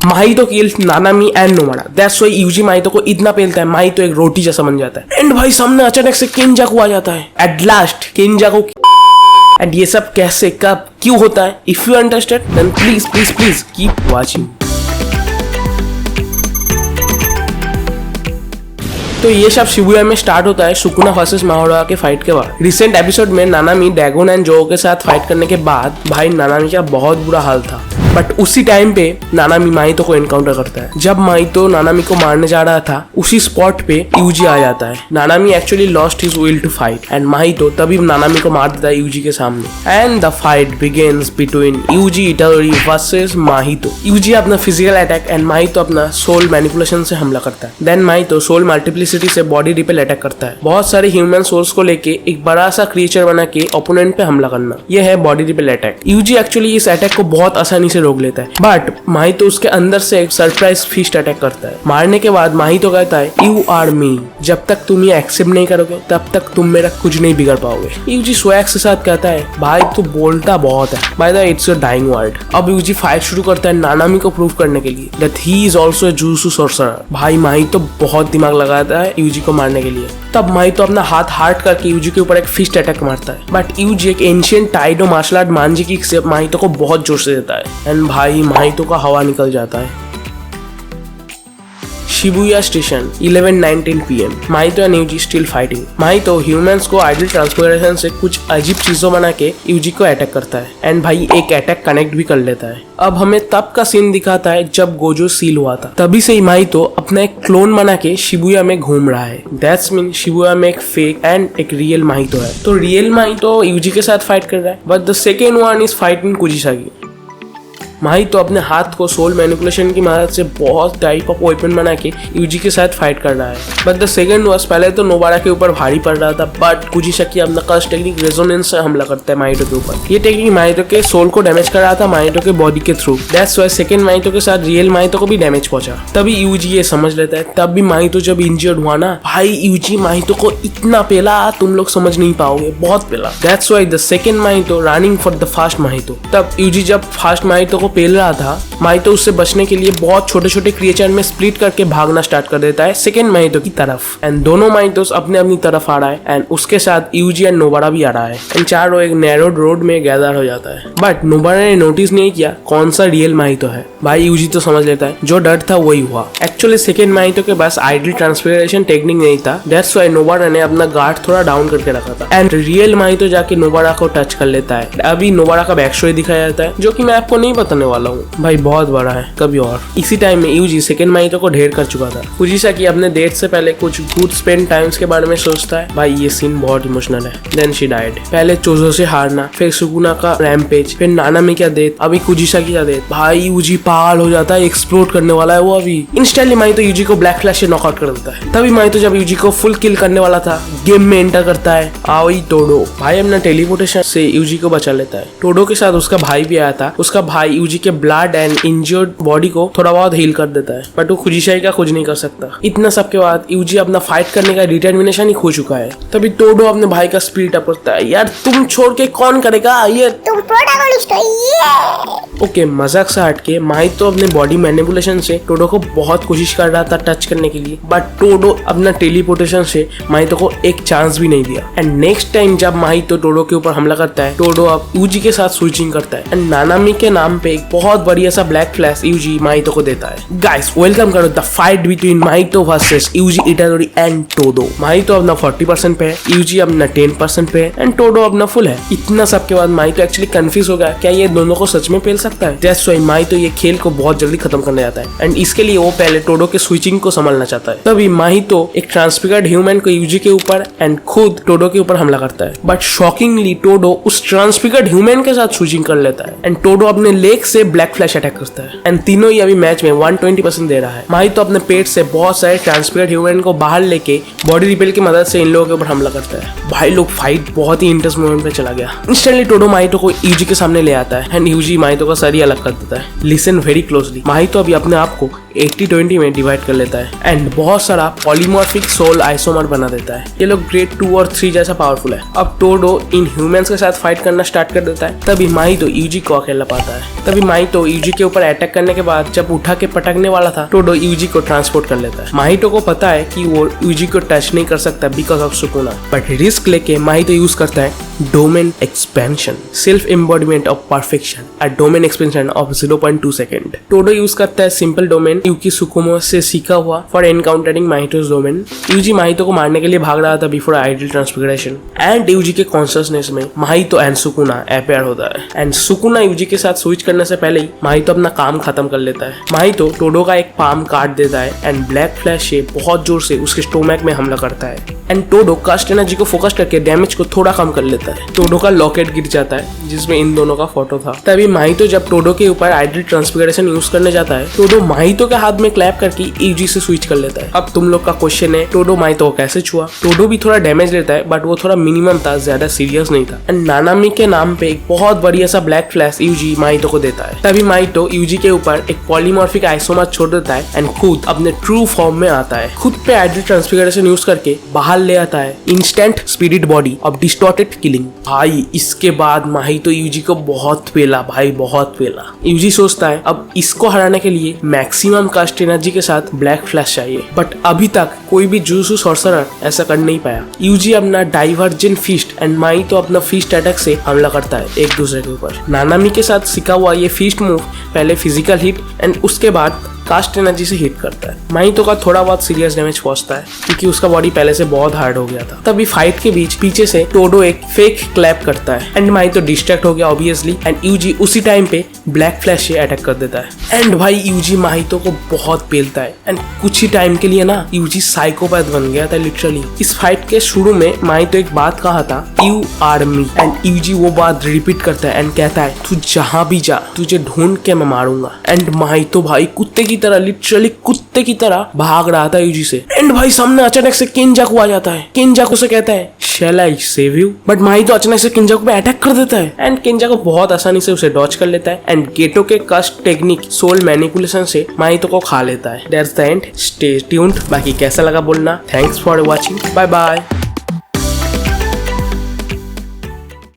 माहितो kills Nanami and नोमाडा। That's why Yuji Mahito को इतना पेलता है, माहितो एक रोटी जैसा बन जाता है। एंड भाई सामने अचानक से केंजाकू आ जाता है। At last केंजाकू। एंड ये सब कैसे, कब, क्यों होता है? If you interested then please please please keep watching. तो ये सब शिबुया में स्टार्ट होता है सुकुना वर्सेस माहोरा के फाइट के बाद। रिसेंट एपिसोड में नानामी डैगोन एंड जो के साथ फाइट करने के बाद भाई नानामी का बहुत बुरा हाल था। बट उसी टाइम पे नानामी माहितो को एनकाउंटर करता है। जब माहितो नानामी को मारने जा रहा था उसी स्पॉट पे यूजी आ जाता है। Nanami actually lost his will to fight and Mahito तभी नानामी को मार देता है यूजी के सामने। And the fight begins between Yuji Itadori versus Mahito. Yuji अपना फिजिकल अटैक एंड माहितो अपना सोल मैनिपुलेशन से हमला करता है। देन माहितो सोल मल्टीप्लिसिटी से बॉडी रिपेल अटैक करता है। बहुत सारे ह्यूमन सोल्स को लेके एक बड़ा सा क्रिएचर बना के ओपोनेंट पे हमला करना, यह है body repel attack. Yuji actually इस अटैक को बहुत आसानी से रोक लेता है। बट माहितो उसके अंदर से एक सरप्राइज फिस्ट अटैक करता है। मारने के बाद माहितो कहता है यू आर मी, जब तक तुम ये एक्सेप्ट नहीं करोगे तब तक तुम मेरा कुछ नहीं बिगड़ पाओगे। यूजी स्वैग के साथ कहता है भाई तू बोलता बहुत है, by the way it's your dying word. अब यूजी फाइट शुरू करता है नानामी को प्रूव करने के लिए that he is also a jujutsu sorcerer. भाई माहितो बहुत दिमाग लगाता है यूजी को मारने के लिए। तब माहितो अपना हाथ हार्ड करके यूजी के ऊपर एक फिस्ट अटैक मारता है। बट यूजी एक एंशिएंट टाइडो मार्शल आर्ट मांजी किक से माहितो को बहुत जोर से देता है एंड भाई माहितो का हवा निकल जाता है। Shibuya station 11:19 PM। Mahito and Yuji still fighting. Mahito humans को आइडल ट्रांसफॉर्मेशन से कुछ अजीब चीजों बना के यूजी को अटैक करता है एंड भाई एक अटैक कनेक्ट भी कर लेता है। अब हमें तब का सीन दिखाता है जब गोजो सील हुआ था। तभी से ही माहितो अपना एक क्लोन बना के शिबुया में घूम रहा है। दैट्स मीन शिबुया में एक फेक एंड एक रियल माहितो है। तो रियल माहितो यूजी के साथ फाइट कर रहा है but the second one is fighting Kugisaki. Mahito अपने हाथ को सोल मैनिपुलेशन की मदद से बहुत टाइप ऑफ वेपन बना के यूजी के साथ फाइट कर रहा है। बट द सेकंड वाज, पहले तो नोबारा के ऊपर भारी पड़ रहा था बट कुजिसागी अपना कर्स टेक्निक रेजोनेंस से हमला करता है माहितो के ऊपर। ये टेक्निक माहितो के सोल को डैमेज कर रहा था माहितो के बॉडी के थ्रू। दैट्स व्हाई सेकंड माहितो के साथ रियल माहितो को भी डैमेज पहुंचा। तभी यूजी ये समझ लेता है। तब भी माहितो जब इंजर्ड हुआ ना भाई यूजी माहितो को इतना पेला तुम लोग समझ नहीं पाओगे, बहुत पेला। That's why the second माहितो running for the fast माहितो। तब यूजी जब फास्ट माहितो को पेल रहा था माहितो उससे बचने के लिए बहुत छोटे छोटे क्रिएचर में स्प्लिट करके भागना स्टार्ट कर देता है सेकंड माहितो की तरफ। एंड दोनों माहितोस अपने अपनी तरफ आ रहा है एंड उसके साथ यूजी एंड नोबारा भी आ रहा है एंड चारों एक नैरो रोड में गैदर हो जाता है। बट नोबारा ने नोटिस नहीं किया कौन सा रियल माहितो है। भाई यूजी तो समझ लेता है जो डर था वही हुआ। एक्चुअली सेकंड माहितो के पास आइडल ट्रांसफॉर्मेशन टेक्निक नहीं था। दैट्स व्हाई नोबारा ने अपना गार्ड थोड़ा डाउन करके रखा था एंड रियल माहितो जाके नोबारा को टच कर लेता है। अभी नोबारा का बैक स्टोरी दिखाया जाता है जो कि मैं आपको नहीं बताने वाला हूँ, भाई बहुत बड़ा है, कभी और। इसी टाइम में यूजी सेकंड माहितो को ढेर कर चुका था। कुजिसागी अपने डेथ से पहले कुछ गुड स्पेंड टाइम्स के बारे में सोचता है। भाई ये सीन बहुत इमोशनल है। Then she died. पहले चोजो से हारना, फिर सुकुना का रैम्पेज, फिर नानामी का डेथ, अभी कुजिसागी का डेथ। भाई यूजी पागल हो जाता है, एक्सप्लोड करने वाला है वो अभी। इंस्टेंटली माहितो यूजी को ब्लैक फ्लैश से नॉकआउट कर देता है। तभी माहितो जब यूजी को फुल किल करने वाला था गेम में एंटर करता है आओई टोडो। भाई अपना टेलीपोर्टेशन से यूजी को बचा लेता है। टोडो के साथ उसका भाई भी आया था। उसका भाई यूजी के ब्लड एंड इंजर्ड बॉडी को थोड़ा बहुत हील कर देता है बट वो कुजिसागी का कुछ नहीं कर सकता। इतना सब के बाद यूजी अपना फाइट करने का डिटर्मिनेशन ही खो चुका है। तभी टोडो अपने भाई का स्पीड अप करता है। यार तुम छोड़ के कौन करेगा, ये तुम प्रोटैगनिस्ट हो ये। ओके मजाक से हटके माहितो अपने बॉडी मैनिपुलेशन से टोडो को बहुत कोशिश कर रहा था टच करने के लिए बट टोडो अपना टेलीपोर्टेशन से माहितो को एक चांस भी नहीं दिया। एंड नेक्स्ट टाइम जब माहितो टोडो के ऊपर हमला करता है टोडो अब यूजी के साथ स्विचिंग करता है एंड नानामी के नाम पे एक बहुत बढ़िया सा ब्लैक फ्लैश यूजी माहितो को देता है। गाइस वेलकम करो the fight between Mahito versus Yuji Itadori and Todo. Mahito अपना 40% पे है, यूजी अपना 10% पे है एंड टोडो अपना फुल है। इतना सब के बाद माहितो एक्चुअली कंफ्यूज हो गया क्या ये दोनों को सच में पेल सकता है। दैट्स व्हाई माहितो ये खेल को बहुत जल्दी खत्म करने जाता है एंड इसके लिए वो पहले टोडो के स्विचिंग को संभालना चाहता है। तभी माहितो एक ट्रांसफिगर्ड ह्यूमन को यूजी के ऊपर एंड खुद टोडो के ऊपर हमला करता है बट शॉकिंगली टोडो उस ट्रांसफिगर्ड ह्यूमन के साथ स्विचिंग कर लेता है एंड टोडो अपने लेग से ब्लैक फ्लैश अटैक करता है एंड तीनों ही अभी मैच में 120% दे रहा है। माहितो अपने पेट से बहुत सारे ट्रांसफिगर्ड ह्यूमन को बाहर लेके बॉडी रिपेल की मदद से इन लोगों के ऊपर हमला करता है। भाई लोग फाइट बहुत ही इंटरेस्ट मोमेंट पे चला गया। इंस्टेंटली टोडो माहितो को यूजी के सामने ले आता है एंड यूजी माहितो का सर ही अलग कर देता है। लिसन वेरी क्लोजली, माहितो अभी अपने आप को 80-20 में डिवाइड कर लेता है एंड बहुत सारा पॉलीमॉर्फिक सोल आइसोमर बना देता है। ये लोग ग्रेड 2 और 3 जैसा पावरफुल है। अब टोडो इन ह्यूमंस के साथ फाइट करना स्टार्ट कर देता है। तभी माहितो यूजी को अकेला पाता है। तभी तभी माहितो यूजी के ऊपर अटैक करने के बाद जब उठा के पटकने वाला था, टोडो यूजी को ट्रांसपोर्ट कर लेता है। माहितो को पता है कि वो यूजी को टच नहीं कर सकता because of Sukuna, but risk लेके माहितो यूज करता है domain expansion, self embodiment of perfection, a domain expansion of 0.2 second. Todo use करता है सिंपल डोमेन यूकी सुकुमो से सीखा हुआ फॉर एनकाउंटरिंग माहितो's डोमेन। यूजी माहितो को मारने के लिए भाग रहा था before idle transfiguration and Yuji के कॉन्शियसनेस में माहितो एंड सुकुना अपेयर होता है एंड सुकुना यूजी के साथ स्विच करने से पहले ही माहितो अपना काम खत्म कर लेता है। माहितो टोडो का एक पाम काट देता है एंड ब्लैक फ्लैश से बहुत जोर से उसके स्टोमक में हमला करता है एंड टोडो कास्ट एनर्जी को फोकस करके डैमेज को थोड़ा कम कर लेता है। टोडो का लॉकेट गिर जाता है जिसमें इन दोनों का फोटो था। तभी माहितो जब टोडो के ऊपर आइडल ट्रांसफिगरेशन यूज करने जाता है, टोडो माहितो के हाथ में क्लैप करके यूजी से स्विच कर लेता है। अब तुम लोग का क्वेश्चन है टोडो माहितो को कैसे छुआ? टोडो भी थोड़ा डैमेज लेता है बट वो थोड़ा मिनिमम था, ज्यादा सीरियस नहीं था एंड नानामी के नाम पे एक बहुत बढ़िया सा ब्लैक फ्लैश यूजी माहितो को देता है। तभी माहितो यूजी के ऊपर एक पॉलीमॉर्फिक आइसोमर छोड़ देता है एंड खुद अपने ट्रू फॉर्म में आता है। खुद पे आइडल ट्रांसफिगरेशन यूज करके बाहर ले आता है instant spirit body of distorted killing. भाई इसके बाद माहितो यूजी को बहुत पेला भाई, बहुत पेला। यूजी सोचता है अब इसको हराने के लिए मैक्सिमम कास्ट एनर्जी के साथ ब्लैक फ्लैश चाहिए, बट अभी तक कोई भी जुजुत्सु सॉर्सरर ऐसा कर नहीं पाया। यूजी अपना डाइवर्जेंट फिस्ट एंड माहितो अपना फिस्ट अटैक से हमला करता है एक दूसरे के ऊपर। नानामी के साथ सीखा हुआ ये फिस्ट मूव पहले फिजिकल हिट एंड उसके बाद कास्ट एनर्जी से हिट करता है। माहितो का थोड़ा बहुत सीरियस डैमेज पहुंचता है क्योंकि उसका बॉडी पहले से बहुत हार्ड हो गया था। तभी फाइट के बीच पीछे से टोडो एक फेक क्लैप करता है एंड माहितो डिस्ट्रैक्ट हो गया ऑब्वियसली एंड यूजी उसी टाइम पे ब्लैक फ्लैश से अटैक कर देता है एंड भाई यूजी माहितो को बहुत पेलता है एंड कुछ ही टाइम के लिए ना यूजी साइकोपैथ बन गया था लिटरली। इस फाइट के शुरू में माहितो एक बात कहा था, you are me, and Yuji वो बात रिपीट करता है एंड कहता है तू जहां भी जा तुझे ढूंढ के मैं मारूंगा एंड माहितो भाई कुत्ते की तरह, लिटरली कुत्ते की तरह भाग रहा था यूजी से एंड भाई सामने अचानक से केंजाकू आ जाता है। केंजाकू से कहता है shall I save you, but Mahito अचानक से केंजाकू पे अटैक कर देता है एंड केंजाकू बहुत आसानी से उसे डॉच कर लेता है एंड गेटो के कस्ट टेक्निक सोल मैनिपुलेशन से माहितो को खा लेता है। That's the end, stay tuned. बाकी कैसा लगा बोलना। Thanks for watching, bye bye.